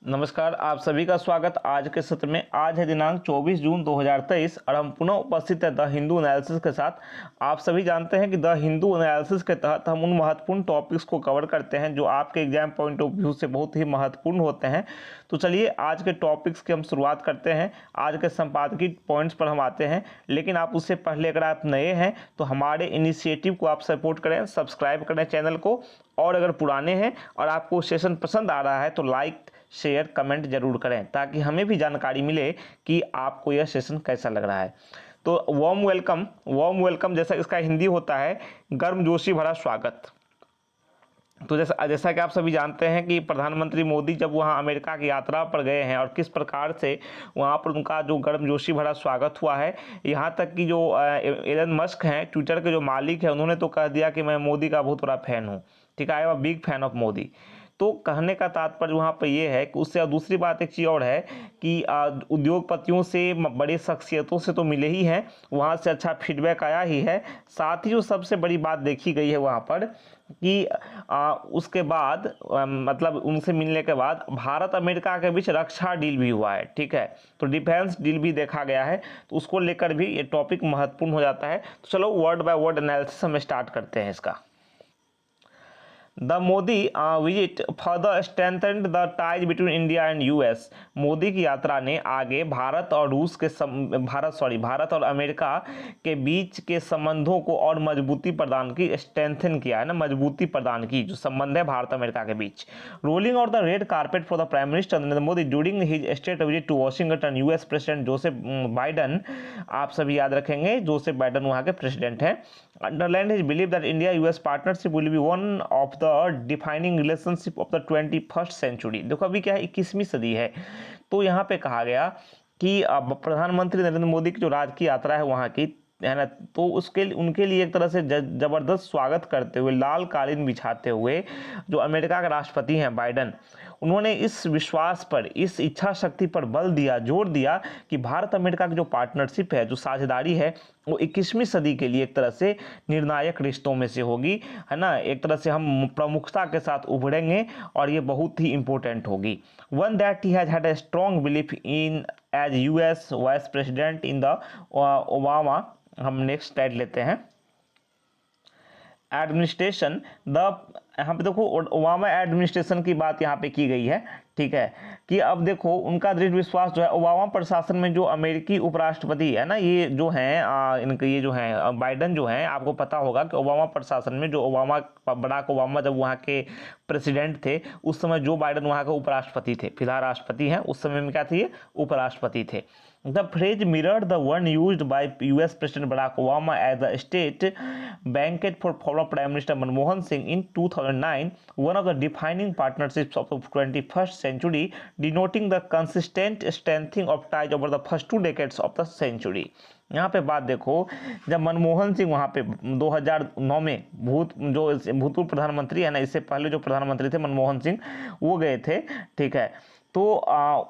नमस्कार, आप सभी का स्वागत आज के सत्र में। आज है दिनांक 24 जून 2023 और हम पुनः उपस्थित हैं द हिंदू एनालिसिस के साथ। आप सभी जानते हैं कि द हिंदू एनालिसिस के तहत हम उन महत्वपूर्ण टॉपिक्स को कवर करते हैं जो आपके एग्जाम पॉइंट ऑफ व्यू से बहुत ही महत्वपूर्ण होते हैं। तो चलिए आज के टॉपिक्स की हम शुरुआत करते हैं। आज के संपादकीय पॉइंट्स पर हम आते हैं, लेकिन आप उससे पहले अगर आप नए हैं तो हमारे इनिशिएटिव को आप सपोर्ट करें, सब्सक्राइब करें चैनल को, और अगर पुराने हैं और आपको सेशन पसंद आ रहा है तो लाइक शेयर कमेंट जरूर करें ताकि हमें भी जानकारी मिले कि आपको यह सेशन कैसा लग रहा है। तो वार्म वेलकम जैसा इसका हिंदी होता है गर्मजोशी भरा स्वागत। तो जैसा कि आप सभी जानते हैं कि प्रधानमंत्री मोदी जब वहाँ अमेरिका की यात्रा पर गए हैं और किस प्रकार से वहाँ पर उनका जो गर्मजोशी भरा स्वागत हुआ है, यहाँ तक कि जो एलन मस्क हैं ट्विटर के जो मालिक हैं उन्होंने तो कह दिया कि मैं मोदी का बहुत बड़ा फैन हूँ। ठीक है, I am a big fan of Modi. तो कहने का तात्पर्य वहाँ पर ये है कि उससे दूसरी बात एक चीज़ और है कि उद्योगपतियों से, बड़ी शख्सियतों से तो मिले ही हैं, वहाँ से अच्छा फीडबैक आया ही है। साथ ही जो सबसे बड़ी बात देखी गई है वहाँ पर कि उसके बाद मतलब उनसे मिलने के बाद भारत अमेरिका के बीच रक्षा डील भी हुआ है। ठीक है, तो डिफेंस डील भी देखा गया है, तो उसको लेकर भी ये टॉपिक महत्वपूर्ण हो जाता है। तो चलो वर्ड बाय वर्ड एनालिसिस हम स्टार्ट करते हैं इसका। The Modi visit further strengthened the ties between India and US। Modi की यात्रा ने आगे भारत और अमेरिका के बीच के संबंधों को और मजबूती प्रदान की, स्ट्रेंथन किया है ना, मजबूती प्रदान की जो संबंध है भारत अमेरिका के बीच। Rolling out the red carpet for the prime minister Narendra Modi during his state visit to Washington. US president Joseph Biden, आप सभी याद रखेंगे जोसेफ बाइडन वहाँ के प्रेसिडेंट हैं, underlined his belief that India-US partnership will be one of the defining relationship of the 21st century। देखो अभी क्या है, 21वीं सदी है। तो यहाँ पे कहा गया कि प्रधानमंत्री नरेंद्र मोदी की जो राजकीय यात्रा है वहाँ की है ना, तो उसके उनके लिए एक तरह से जबरदस्त स्वागत करते हुए, लाल कालीन बिछाते हुए जो अमेरिका के राष्ट्रपति हैं बाइडन, उन्होंने इस विश्वास पर, इस इच्छा शक्ति पर बल दिया, जोर दिया कि भारत अमेरिका की जो पार्टनरशिप है, जो साझेदारी है, वो 21वीं सदी के लिए एक तरह से निर्णायक रिश्तों में से होगी, है ना। एक तरह से हम प्रमुखता के साथ उभरेंगे और ये बहुत ही इंपॉर्टेंट होगी। One that he has had a strong belief in as US vice president in the Obama. हम नेक्स्ट स्लाइड लेते हैं। एडमिनिस्ट्रेशन यहाँ पे देखो ओबामा एडमिनिस्ट्रेशन की बात यहाँ पे की गई है। ठीक है, कि अब देखो उनका दृढ़ विश्वास जो है ओबामा प्रशासन में जो अमेरिकी उपराष्ट्रपति है ना, ये जो हैं इनके ये जो हैं बाइडन जो हैं, आपको पता होगा कि ओबामा प्रशासन में जो बराक ओबामा जब वहाँ के प्रेसिडेंट थे उस समय जो बाइडन वहाँ के उपराष्ट्रपति थे, फिलहाल राष्ट्रपति हैं, उस समय में क्या थे, उपराष्ट्रपति थे। The phrase mirrored the one used by US President Barack Obama as a state banquet for former Prime Minister Manmohan Singh in 2009, one of the defining partnerships of the 21st century, denoting the consistent strengthening of ties over the first 2 decades of the century। यहाँ पे बात देखो, जब मनमोहन सिंह वहाँ पे 2009 में भूतपूर्व प्रधानमंत्री है ना, इससे पहले जो प्रधानमंत्री थे मनमोहन सिंह, वो गए थे। ठीक है, तो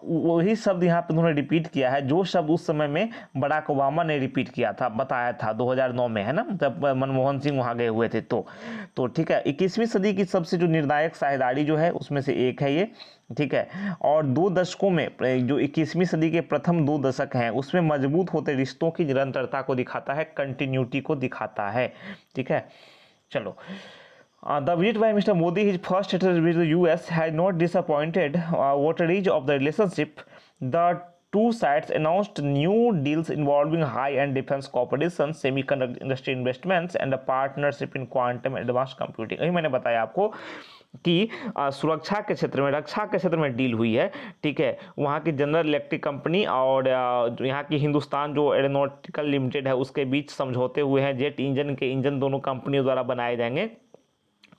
वही शब्द यहाँ पे उन्होंने रिपीट किया है जो शब्द उस समय में बराक ओबामा ने रिपीट किया था, बताया था 2009 में, है ना, जब मनमोहन सिंह वहाँ गए हुए थे। तो ठीक है, 21वीं सदी की सबसे जो निर्णायक साझेदारी जो है उसमें से एक है ये। ठीक है, और 2 दशकों में जो 21वीं सदी के प्रथम 2 दशक हैं उसमें मजबूत होते रिश्तों की निरंतरता को दिखाता है, कंटिन्यूटी को दिखाता है। ठीक है, चलो। The visit by Mr. Modi, his first visit with the US, has not disappointed votaries of the relationship. The two sides announced new deals involving high-end defense cooperation, semiconductor industry investments, and a partnership in quantum advanced computing। अभी मैंने बताया आपको कि सुरक्षा के क्षेत्र में, रक्षा के क्षेत्र में डील हुई है। ठीक है, वहाँ की जनरल इलेक्ट्रिक कंपनी और यहाँ की हिंदुस्तान जो एरोनॉटिकल लिमिटेड है उसके बीच समझौते हुए हैं। जेट इंजन के इंजन दोनों कंपनियों द्वारा बनाए जाएंगे,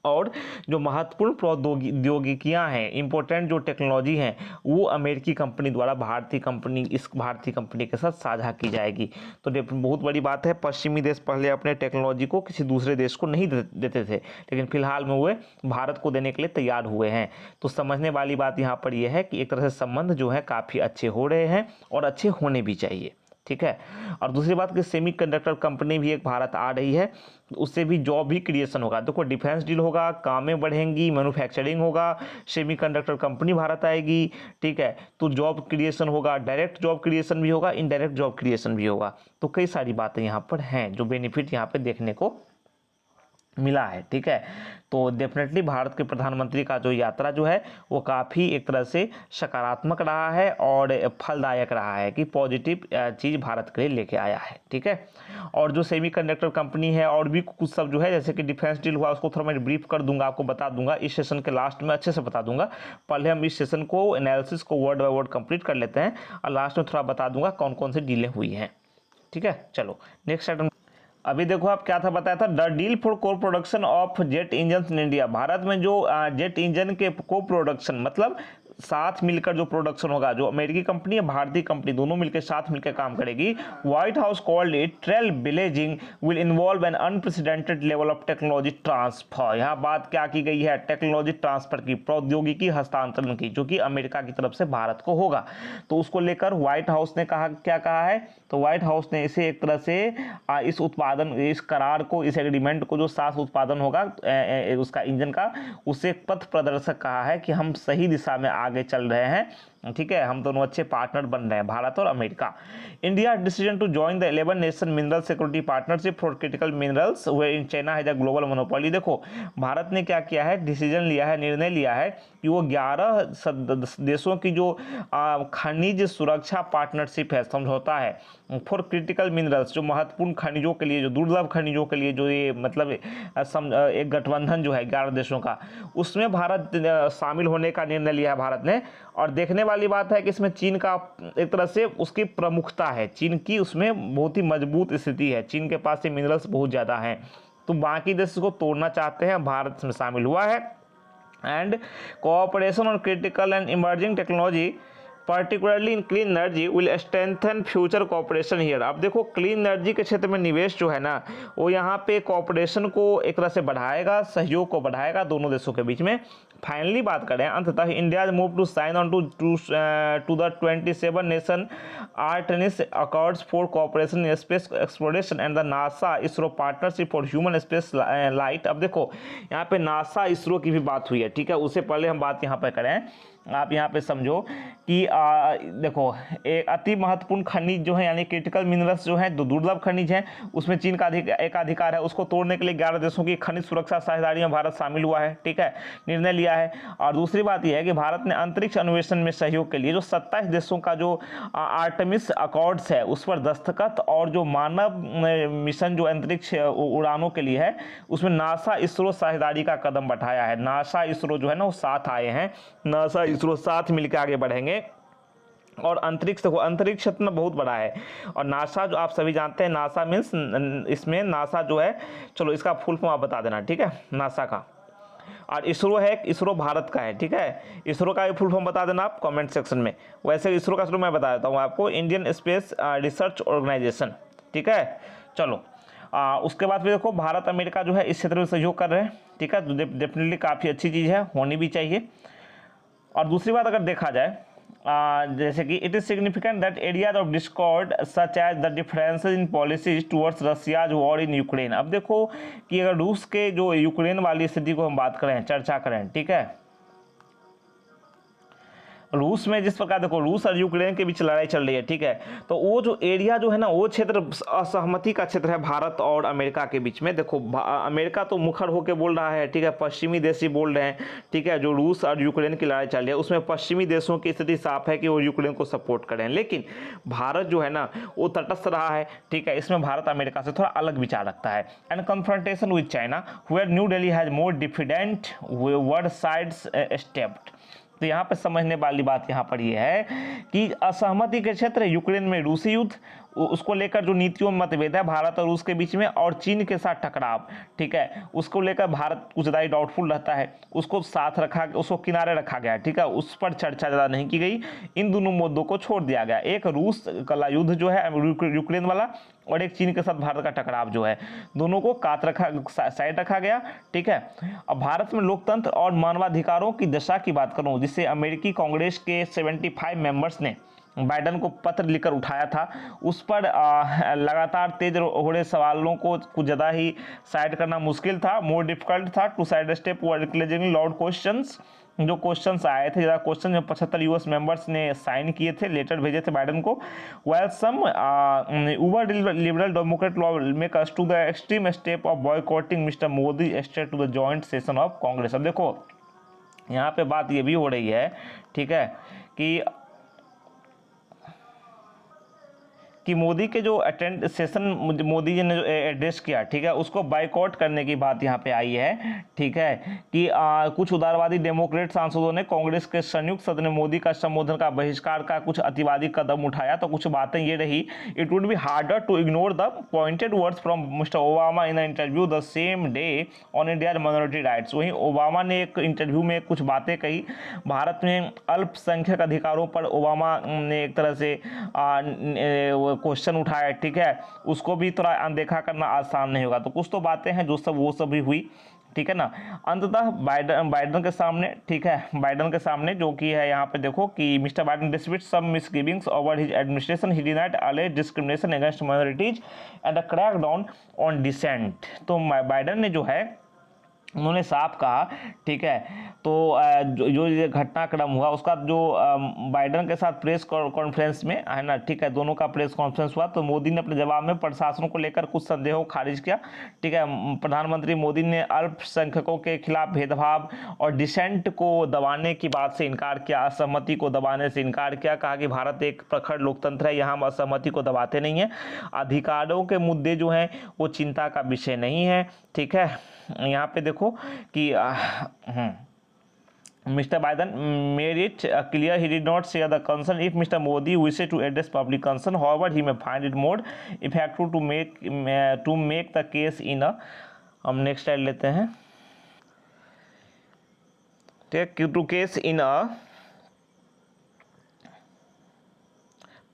और जो महत्वपूर्ण प्रौद्योगिकियां हैं, इंपॉर्टेंट जो टेक्नोलॉजी हैं, वो अमेरिकी कंपनी द्वारा इस भारतीय कंपनी के साथ साझा की जाएगी। तो बहुत बड़ी बात है, पश्चिमी देश पहले अपने टेक्नोलॉजी को किसी दूसरे देश को नहीं देते थे, लेकिन फिलहाल में वे भारत को देने के लिए तैयार हुए हैं। तो समझने वाली बात यहाँ पर यह है कि एक तरह से संबंध जो है काफ़ी अच्छे हो रहे हैं और अच्छे होने भी चाहिए। ठीक है। और दूसरी बात कि सेमीकंडक्टर कंपनी भी एक भारत आ रही है, उससे भी जॉब भी क्रिएशन होगा। देखो डिफेंस डील होगा, कामें बढ़ेंगी, मैन्युफैक्चरिंग होगा, सेमीकंडक्टर कंपनी भारत आएगी, ठीक है, तो जॉब क्रिएशन होगा, डायरेक्ट जॉब क्रिएशन भी होगा, इनडायरेक्ट जॉब क्रिएशन भी होगा। तो कई सारी बातें यहाँ पर हैं जो बेनिफिट यहाँ पे देखने को मिला है, ठीक है। तो डेफिनेटली भारत के प्रधानमंत्री का जो यात्रा जो है वो काफ़ी एक तरह से सकारात्मक रहा है और फलदायक रहा है कि पॉजिटिव चीज़ भारत के लिए लेके आया है, ठीक है। और जो सेमीकंडक्टर कंपनी है और भी कुछ सब जो है, जैसे कि डिफेंस डील हुआ, उसको थोड़ा मैं ब्रीफ कर दूंगा, आपको बता दूंगा इस सेशन के लास्ट में, अच्छे से बता दूंगा। पहले हम इस सेशन को एनालिसिस को वर्ड बाय वर्ड कंप्लीट कर लेते हैं और लास्ट में थोड़ा बता दूंगा कौन कौन सी डीलें हुई हैं, ठीक है। चलो नेक्स्ट आइटम। अभी देखो आप क्या था बताया था, द डील फॉर को production of jet engine in India. Bharat में जो जेट इंजन के को प्रोडक्शन मतलब साथ मिलकर जो प्रोडक्शन होगा, जो अमेरिकी कंपनी है भारतीय कंपनी दोनों मिलकर साथ मिलकर काम करेगी। White house called it trail blazing will involve an unprecedented level of technology transfer. यहाँ बात क्या की गई है, टेक्नोलॉजी ट्रांसफर की, प्रौद्योगिकी हस्तांतरण की, जो कि अमेरिका की तरफ से भारत को होगा। तो उसको लेकर व्हाइट हाउस ने कहा, क्या कहा है, तो व्हाइट हाउस ने इसे एक तरह से इस उत्पादन, इस करार को, इस एग्रीमेंट को जो साथ उत्पादन होगा उसका इंजन का, उसे पथ प्रदर्शक कहा है कि हम सही दिशा में आगे चल रहे हैं, ठीक है, हम दोनों अच्छे पार्टनर बन रहे हैं भारत और America. India decision to join the 11 nation mineral security partnership for critical minerals wherein China has a global monopoly. देखो भारत ने क्या किया है, डिसीजन लिया है, निर्णय लिया है कि वो 11 देशों की जो खनिज सुरक्षा पार्टनरशिप है, समझौता है फॉर क्रिटिकल मिनरल्स, जो महत्वपूर्ण खनिजों के लिए, जो दुर्लभ खनिजों के लिए, जो ये मतलब एक गठबंधन जो है 11 देशों का, उसमें भारत शामिल होने का निर्णय लिया है भारत ने। और देखने वाली बात है कि इसमें चीन का एक तरह से उसकी प्रमुखता है, चीन की उसमें बहुत ही मजबूत स्थिति है, चीन के पास ये मिनरल्स बहुत ज़्यादा हैं, तो बाकी देश को तोड़ना चाहते हैं, भारत इसमें शामिल हुआ है। And cooperation on critical and emerging technology particularly in clean energy will strengthen future cooperation here. अब देखो क्लीन एनर्जी के क्षेत्र में निवेश जो है ना, वो यहाँ पे कोऑपरेशन को एक तरह से बढ़ाएगा, सहयोग को बढ़ाएगा दोनों देशों के बीच में। फाइनली बात करें अंततः, India move to sign on to the 27 nation Artemis accords for cooperation in space exploration and the NASA ISRO partnership for human space light. अब देखो यहाँ पे नासा इसरो की भी बात हुई है, ठीक है, उससे पहले हम बात यहाँ पे करें, आप यहाँ पे समझो कि देखो एक अति महत्वपूर्ण खनिज जो है, यानी क्रिटिकल मिनरल्स जो है, दुर्लभ खनिज है, उसमें चीन का एकाधिकार है, उसको तोड़ने के लिए 11 देशों की खनिज सुरक्षा साझेदारी में भारत शामिल हुआ है, ठीक है, निर्णय लिया है। और दूसरी बात यह है कि भारत ने अंतरिक्ष अन्वेषण में सहयोग के लिए जो 27 देशों का जो आर्टेमिस अकॉर्ड्स है उस पर दस्तखत, और जो मानव मिशन जो अंतरिक्ष उड़ानों के लिए है उसमें नासा इसरो साझेदारी का कदम बढ़ाया है। नासा इसरो जो है ना वो साथ आए हैं, नासा इसरो साथ मिलकर आगे बढ़ेंगे। और अंतरिक्ष देखो, अंतरिक्ष क्षेत्र में बहुत बड़ा है, और नासा जो आप सभी जानते हैं, नासा मीन्स, इसमें नासा जो है, चलो इसका फुल फॉर्म आप बता देना, ठीक है, नासा का। और इसरो है, इसरो भारत का है, ठीक है, इसरो का भी फुल फॉर्म बता देना आप कमेंट सेक्शन में। वैसे इसरो का शुरू मैं बता देता हूँ आपको, इंडियन स्पेस रिसर्च ऑर्गेनाइजेशन, ठीक है। चलो उसके बाद फिर देखो भारत अमेरिका जो है इस क्षेत्र में सहयोग कर रहे हैं, ठीक है, तो डेफिनेटली काफ़ी अच्छी चीज़ है, होनी भी चाहिए। और दूसरी बात अगर देखा जाए जैसे कि it is significant that areas of discord such as the differences in policies towards Russia's war in Ukraine. अब देखो कि अगर रूस के जो यूक्रेन वाली स्थिति को हम बात करें, चर्चा करें, ठीक है, रूस में जिस प्रकार देखो रूस और यूक्रेन के बीच लड़ाई चल रही है, ठीक है, तो वो जो एरिया जो है ना, वो क्षेत्र असहमति का क्षेत्र है भारत और अमेरिका के बीच में। देखो अमेरिका तो मुखर होकर बोल रहा है, ठीक है, पश्चिमी देश ही बोल रहे हैं, ठीक है, जो रूस और यूक्रेन की लड़ाई चल रही है उसमें पश्चिमी देशों की स्थिति साफ है कि वो यूक्रेन को सपोर्ट करें, लेकिन भारत जो है ना वो तटस्थ रहा है, ठीक है, इसमें भारत अमेरिका से थोड़ा अलग विचार रखता है। And confrontation with China where new Delhi has more diffident word sides stepped. तो यहाँ पे समझने वाली बात यहाँ पर यह है कि असहमति के क्षेत्र यूक्रेन में रूसी युद्ध, उसको लेकर जो नीतियों में मतभेद है भारत और रूस के बीच में, और चीन के साथ टकराव, ठीक है, उसको लेकर भारत कुछ ज़्यादा डाउटफुल रहता है, उसको साथ रखा, उसको किनारे रखा गया, ठीक है, उस पर चर्चा ज़्यादा नहीं की गई, इन दोनों मुद्दों को छोड़ दिया गया। एक रूस का युद्ध जो है यूक्रेन वाला, और एक चीन के साथ भारत का टकराव जो है, दोनों को साइड रखा गया, ठीक है। अब भारत में लोकतंत्र और मानवाधिकारों की दशा की बात करूं, जिससे अमेरिकी कांग्रेस के 75 मेंबर्स ने बाइडन को पत्र लिखकर उठाया था, उस पर लगातार तेज हो रहे सवालों को कुछ ज़्यादा ही साइड करना मुश्किल था, मोर डिफिकल्ट था टू साइड स्टेप वर्कलेजिंग लाउड क्वेश्चंस। जो क्वेश्चंस आए थे, ज़्यादा क्वेश्चन जो 75 यूएस मेंबर्स ने साइन किए थे, लेटर भेजे थे बाइडन को। Well some uber liberal Democrat lawmakers to the extreme step of boycotting mister Modi state to the joint session of Congress. अब देखो यहाँ पे बात ये भी हो रही है, ठीक है, कि मोदी के जो अटेंड सेशन मोदी जी ने जो एड्रेस किया, ठीक है, उसको बाइकआउट करने की बात यहाँ पे आई है, ठीक है, कि कुछ उदारवादी डेमोक्रेट सांसदों ने कांग्रेस के संयुक्त सदन में मोदी का संबोधन का बहिष्कार का कुछ अतिवादी कदम उठाया। तो कुछ बातें ये रही, it would be harder to ignore the pointed words from mister Obama in the interview the same day on India minority rights. वहीं ओबामा ने एक इंटरव्यू में कुछ बातें कही, भारत में अल्पसंख्यक अधिकारों पर ओबामा ने एक तरह से क्वेश्चन उठाया, ठीक है, उसको भी थोड़ा अनदेखा करना आसान नहीं होगा। तो कुछ तो बातें हैं जो सब वो सब भी हुई, ठीक है ना। अंततः बाइडन के सामने, ठीक है, बाइडन के सामने जो कि है यहाँ पे देखो कि mister Biden dispute some misgivings over his administration, he denied alleged discrimination against minorities and a crackdown on dissent. तो बाइडन ने जो है उन्होंने साफ कहा, ठीक है, तो जो ये घटनाक्रम हुआ उसका जो बाइडन के साथ प्रेस कॉन्फ्रेंस में है ना, ठीक है, दोनों का प्रेस कॉन्फ्रेंस हुआ, तो मोदी ने अपने जवाब में प्रशासन को लेकर कुछ संदेहों को खारिज किया, ठीक है। प्रधानमंत्री मोदी ने अल्पसंख्यकों के खिलाफ भेदभाव और डिसेंट को दबाने की बात से इनकार किया, असहमति को दबाने से इनकार किया, कहा कि भारत एक प्रखर लोकतंत्र है, यहाँ हम असहमति को दबाते नहीं हैं, अधिकारों के मुद्दे जो हैं वो चिंता का विषय नहीं है, ठीक है। यहाँ पे देखो कि Mr. Biden made it clear he did not share the concern if Mr. Modi wishes to address public concern. However, he may find it more effective to make the case in a, हम next slide लेते हैं, to case in a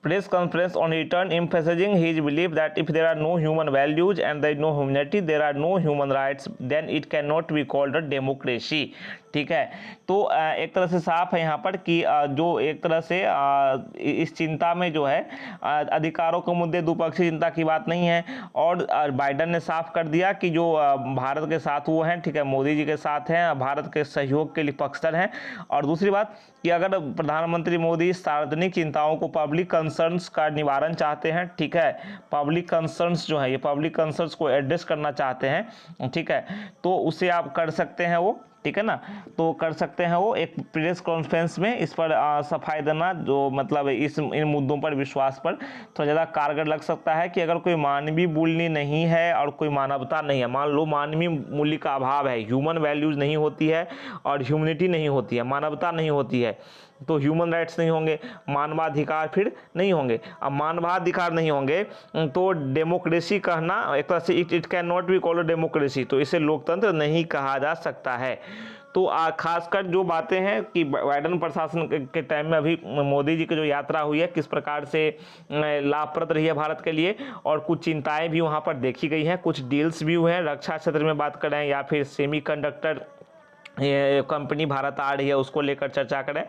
press conference on return, emphasizing his belief that if there are no human values and there is no humanity, there are no human rights, then it cannot be called a democracy, ठीक है। तो एक तरह से साफ है यहाँ पर कि जो एक तरह से इस चिंता में जो है अधिकारों के मुद्दे द्विपक्षीय चिंता की बात नहीं है, और बाइडन ने साफ कर दिया कि जो भारत के साथ वो हैं, ठीक है, मोदी जी के साथ हैं, भारत के सहयोग के लिए पक्षधर हैं। और दूसरी बात कि अगर प्रधानमंत्री मोदी सार्वजनिक चिंताओं को, पब्लिक कंसर्न्स का निवारण चाहते हैं, ठीक है, पब्लिक कंसर्न्स जो है ये पब्लिक कंसर्न्स को एड्रेस करना चाहते हैं, ठीक है, तो उसे आप कर सकते हैं वो, ठीक है ना, तो कर सकते हैं वो एक प्रेस कॉन्फ्रेंस में इस पर सफाई देना, जो मतलब इन मुद्दों पर विश्वास पर थोड़ा ज़्यादा कारगर लग सकता है कि अगर कोई मानवीय मूल्य नहीं है और कोई मानवता नहीं है, मान लो मानवीय मूल्य का अभाव है, ह्यूमन वैल्यूज़ नहीं होती है और ह्यूमनिटी नहीं होती है, मानवता नहीं होती है, तो ह्यूमन राइट्स नहीं होंगे, मानवाधिकार फिर नहीं होंगे। अब मानवाधिकार नहीं होंगे तो डेमोक्रेसी कहना एक तरह से it can not be called democracy, तो इसे लोकतंत्र नहीं कहा जा सकता है। तो खासकर जो बातें हैं कि बाइडन प्रशासन के टाइम में अभी मोदी जी की जो यात्रा हुई है किस प्रकार से लाभप्रद रही है भारत के लिए, और कुछ चिंताएं भी वहाँ पर देखी गई हैं, कुछ डील्स भी हुए हैं, रक्षा क्षेत्र में बात करें या फिर सेमीकंडक्टर कंपनी भारत आ रही है उसको लेकर चर्चा करें,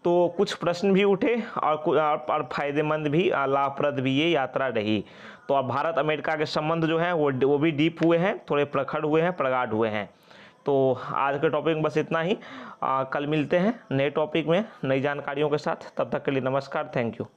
तो कुछ प्रश्न भी उठे और फायदेमंद भी, लाभप्रद भी ये यात्रा रही। तो अब भारत अमेरिका के संबंध जो हैं वो भी डीप हुए हैं, थोड़े प्रखर हुए हैं, प्रगाढ़ हुए हैं। तो आज के टॉपिक में बस इतना ही, कल मिलते हैं नए टॉपिक में नई जानकारियों के साथ, तब तक के लिए नमस्कार, थैंक यू।